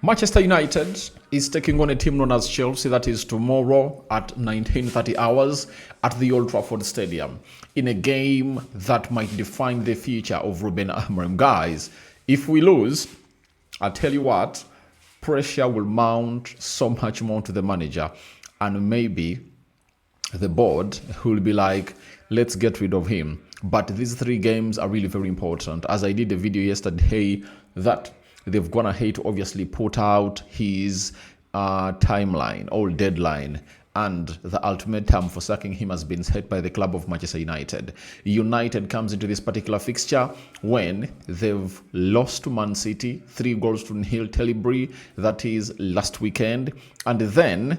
Manchester United is taking on a team known as Chelsea. That is tomorrow at 19:30 hours at the Old Trafford Stadium in a game that might define the future of Ruben Amorim. Guys, if we lose, I tell you what, pressure will mount so much more to the manager, and maybe the board will be like, let's get rid of him. But these three games are really very important. As I did a video yesterday that they've gone ahead to obviously put out his timeline or deadline, and the ultimatum for sacking him has been set by the club of Manchester United. United comes into this particular fixture when they've lost to Man City 3-0 Telibri, that is last weekend, and then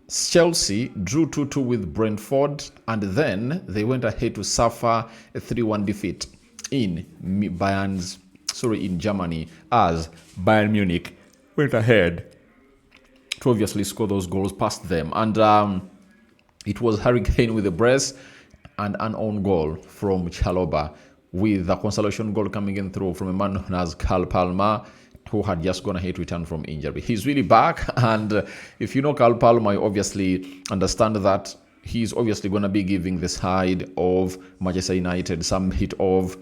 Chelsea drew 2-2 with Brentford, and then they went ahead to suffer a 3-1 defeat in Germany, as Bayern Munich went ahead to obviously score those goals past them. And it was Harry Kane with a brace and an own goal from Chalobah, with a consolation goal coming in through from a man known as Carl Palmer, who had just gone ahead to return from injury. He's really back, and if you know Carl Palmer, you obviously understand that he's obviously going to be giving the side of Manchester United some bit of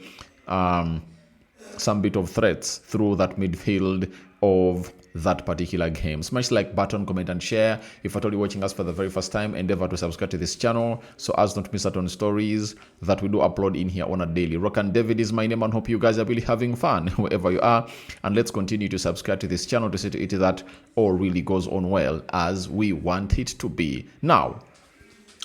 threats through that midfield of that particular game. Smash like button, comment and share. If at all you're watching us for the very first time, endeavor to subscribe to this channel so as not to miss out on stories that we do upload in here on a daily. Rock and David is my name, and hope you guys are really having fun wherever you are. And let's continue to subscribe to this channel to see to it that all really goes on well as we want it to be. Now,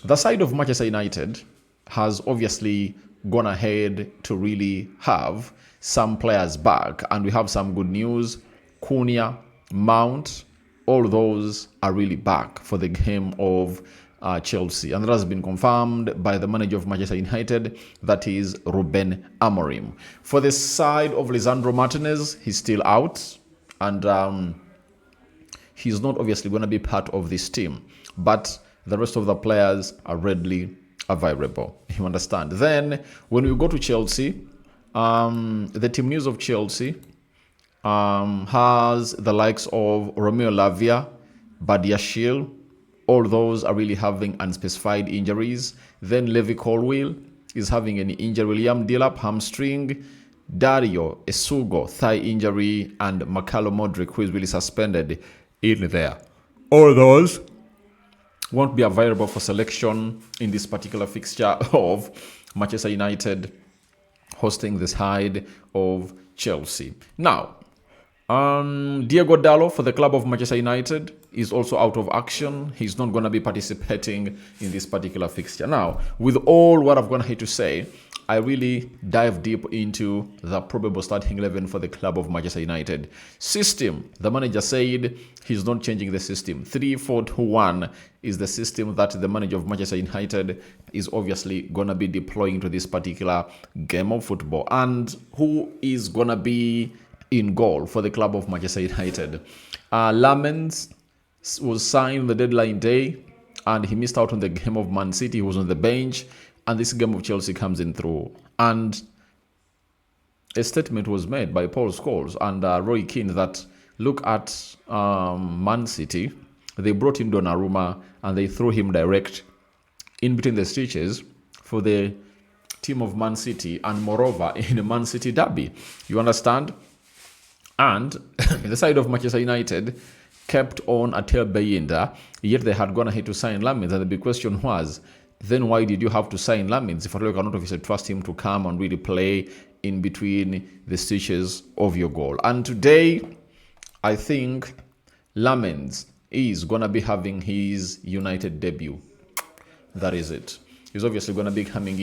the side of Manchester United has obviously gone ahead to really have some players back, and we have some good news. Cunha, Mount, all those are really back for the game of Chelsea, and that has been confirmed by the manager of Manchester United, that is Ruben Amorim. For the side of Lisandro Martinez, he's still out, and he's not obviously going to be part of this team, but the rest of the players are readily available. You understand? Then when we go to Chelsea, the team news of Chelsea has the likes of Romeo Lavia, Badiashile. All those are really having unspecified injuries. Then Levi Colwill is having an injury. Liam Delap, hamstring. Dario Esugo, thigh injury. And Makalo Modric, who is really suspended in there. All those won't be available for selection in this particular fixture of Manchester United hosting the side of Chelsea. Now, Diego Dallo for the club of Manchester United is also out of action. He's not going to be participating in this particular fixture. Now, with all what I've gone ahead to say, I really dive deep into the probable starting 11 for the club of Manchester United. System, the manager said he's not changing the system. 3-4-2-1 is the system that the manager of Manchester United is obviously going to be deploying to this particular game of football. And who is going to be in goal for the club of Manchester United? Lamens was signed the deadline day, and he missed out on the game of Man City. He was on the bench, and this game of Chelsea comes in through. And a statement was made by Paul Scholes and Roy Keane that look at Man City. They brought in Donnarumma and they threw him direct in between the stitches for the team of Man City, and moreover in a Man City derby. You understand? And the side of Manchester United kept on Atel Bayinda, yet they had gone ahead to sign Lamens. And the big question was, then why did you have to sign Lamens if you cannot obviously trust him to come and really play in between the stitches of your goal? And today, I think Lamens is going to be having his United debut. That is it. He's obviously going to be coming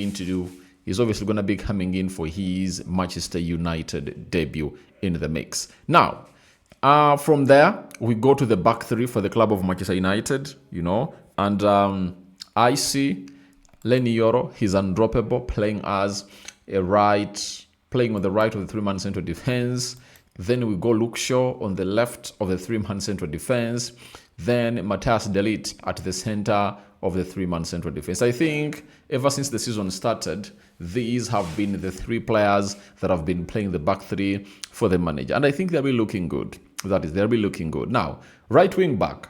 in for his Manchester United debut in the mix. Now, from there, we go to the back three for the club of Manchester United, and I see Lenny Yoro. He's undroppable, playing on the right of the three-man central defense. Then we go Luke Shaw on the left of the three-man central defense. Then Matthias De Ligt at the center of the three-man central defense. I think ever since the season started, these have been the three players that have been playing the back three for the manager. And I think they're really looking good. That is, they'll be looking good. Now, right wing back.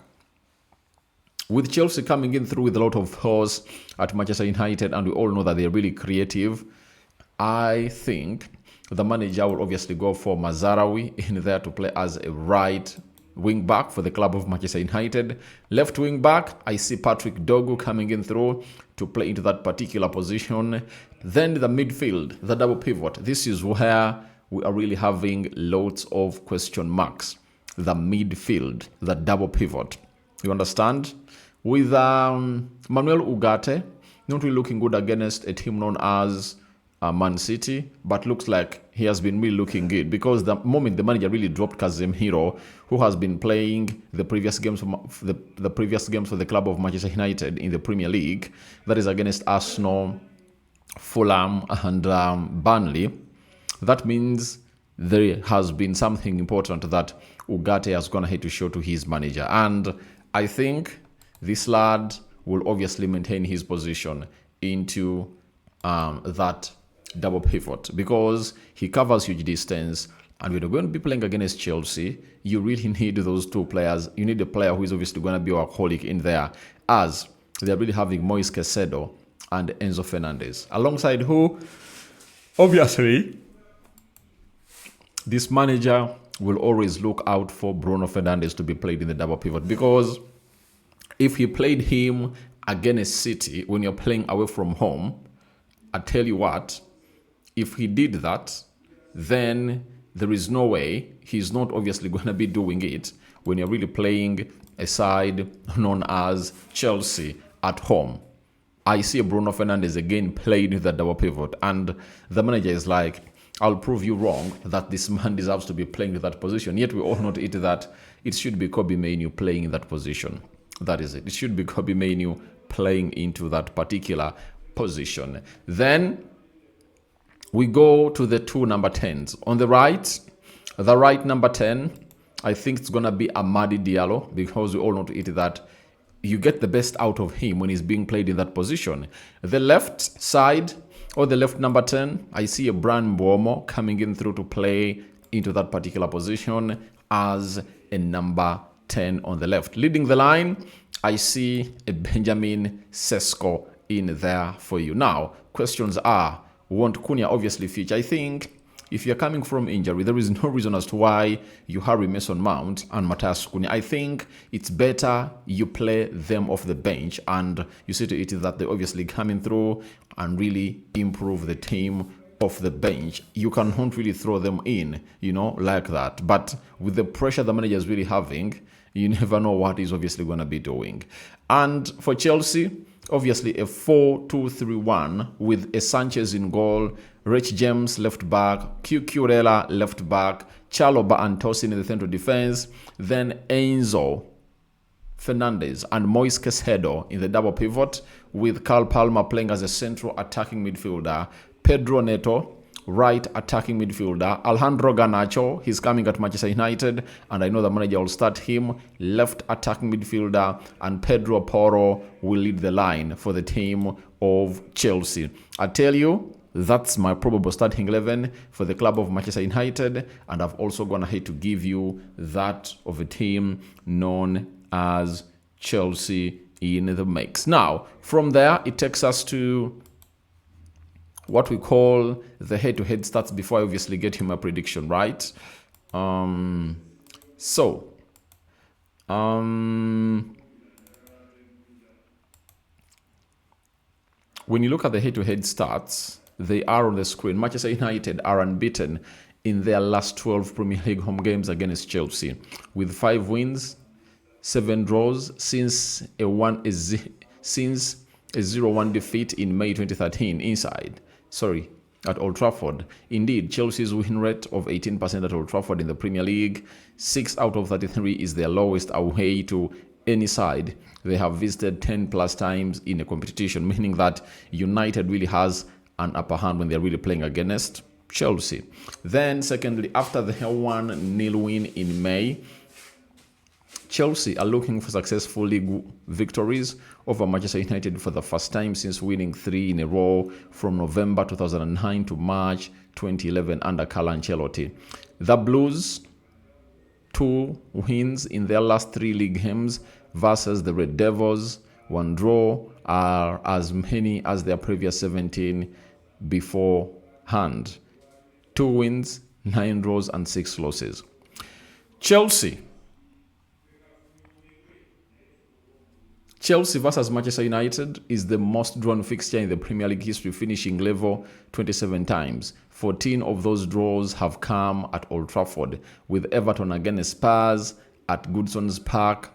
With Chelsea coming in through with a lot of force at Manchester United, and we all know that they're really creative, I think the manager will obviously go for Mazarawi in there to play as a right wing back for the club of Manchester United. Left wing back, I see Patrick Dogu coming in through to play into that particular position. Then the midfield, the double pivot. This is where we are really having lots of question marks. The midfield, the double pivot. You understand? With Manuel Ugarte, not really looking good against a team known as Man City, but looks like he has been really looking good, because the moment the manager really dropped Casemiro, who has been playing the previous games for the club of Manchester United in the Premier League, that is against Arsenal, Fulham, and Burnley. That means there has been something important that Ugarte has gone ahead to show to his manager, and I think this lad will obviously maintain his position into that double pivot, because he covers huge distance, and when you're going to be playing against Chelsea, you really need those two players. You need a player who is obviously going to be a workaholic in there, as they're really having Moise Caicedo and Enzo Fernandez, alongside who, obviously, this manager will always look out for Bruno Fernandes to be played in the double pivot, because if he played him against City when you're playing away from home, I tell you what, if he did that, then there is no way he's not obviously going to be doing it when you're really playing a side known as Chelsea at home. I see Bruno Fernandes again played the double pivot, and the manager is like, I'll prove you wrong that this man deserves to be playing in that position. Yet we all know that it should be Kobe Mainoo playing in that position. That is it. It should be Kobe Mainoo playing into that particular position. Then we go to the two number 10s. On the right number 10, I think it's going to be Amadi Diallo, because we all know that you get the best out of him when he's being played in that position. The left side, or the left number 10, I see a Mbuemo coming in through to play into that particular position as a number 10 on the left. Leading the line, I see a Benjamin Sesko in there for you. Now, questions are, won't Cunha obviously feature? I think if you're coming from injury, there is no reason as to why you hurry Mason Mount and Matthias Cunha. I think it's better you play them off the bench, and you see to it that they're obviously coming through and really improve the team off the bench. You cannot really throw them in, like that. But with the pressure the manager is really having, you never know what he's obviously going to be doing. And for Chelsea, obviously a 4-2-3-1 with a Sanchez in goal, Rich James left back, Cucurella left back, Chalobah and Tosin in the central defense, then Enzo Fernandez and Moise Caicedo in the double pivot, with Carl Palmer playing as a central attacking midfielder, Pedro Neto right attacking midfielder, Alejandro Garnacho, he's coming at Manchester United, and I know the manager will start him, left attacking midfielder, and Pedro Porro will lead the line for the team of Chelsea. I tell you, that's my probable starting 11 for the club of Manchester United, and I've also gone ahead to give you that of a team known as Chelsea in the mix. Now, from there, it takes us to what we call the head-to-head stats before I obviously get him a prediction, right? When you look at the head-to-head stats, they are on the screen. Manchester United are unbeaten in their last 12 Premier League home games against Chelsea, with 5 wins, 7 draws since a 0-1 defeat in May 2013 at Old Trafford. Indeed, Chelsea's win rate of 18% at Old Trafford in the Premier League, 6 out of 33 is their lowest away to any side they have visited 10 plus times in a competition, meaning that United really has an upper hand when they're really playing against Chelsea. Then secondly, after the 1-0 win in May, Chelsea are looking for successful league victories over Manchester United for the first time since winning 3 in a row from November 2009 to March 2011 under Carlo Ancelotti. The Blues 2 wins in their last 3 league games versus the Red Devils. 1 draw, are as many as their previous 17 beforehand. 2 wins, 9 draws, and 6 losses. Chelsea versus Manchester United is the most drawn fixture in the Premier League history, finishing level 27 times. 14 of those draws have come at Old Trafford, with Everton against Spurs at Goodson's Park,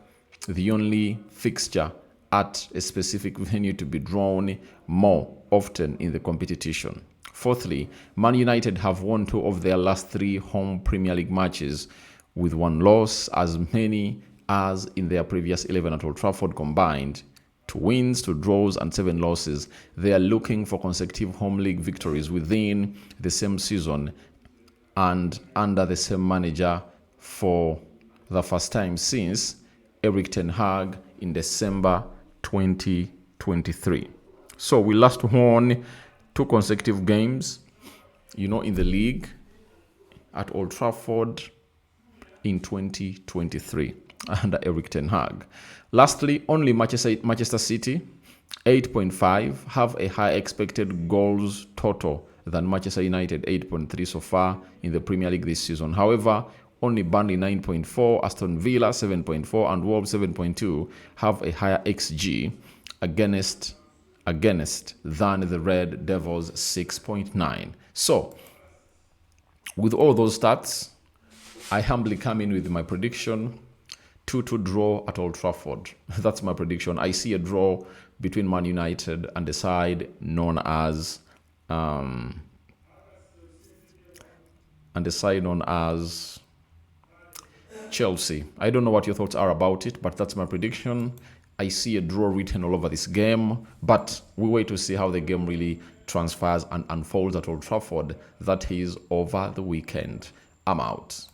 the only fixture at a specific venue to be drawn more often in the competition. Fourthly, Man United have won 2 of their last 3 home Premier League matches, with 1 loss, as many as in their previous 11 at Old Trafford combined. 2 wins, 2 draws, and 7 losses. They are looking for consecutive home league victories within the same season and under the same manager for the first time since Erik ten Hag in December 2023. So we last won 2 consecutive games, in the league at Old Trafford in 2023 under Erik ten Hag. Lastly, only Manchester City, 8.5, have a higher expected goals total than Manchester United, 8.3 so far in the Premier League this season. However, only Burnley, 9.4, Aston Villa, 7.4, and Wolves, 7.2, have a higher XG against than the Red Devils, 6.9. So, with all those stats, I humbly come in with my prediction, 2-2 draw at Old Trafford. That's my prediction. I see a draw between Man United and the side known as Chelsea. I don't know what your thoughts are about it, but that's my prediction. I see a draw written all over this game, but we wait to see how the game really transfers and unfolds at Old Trafford. That is over the weekend. I'm out.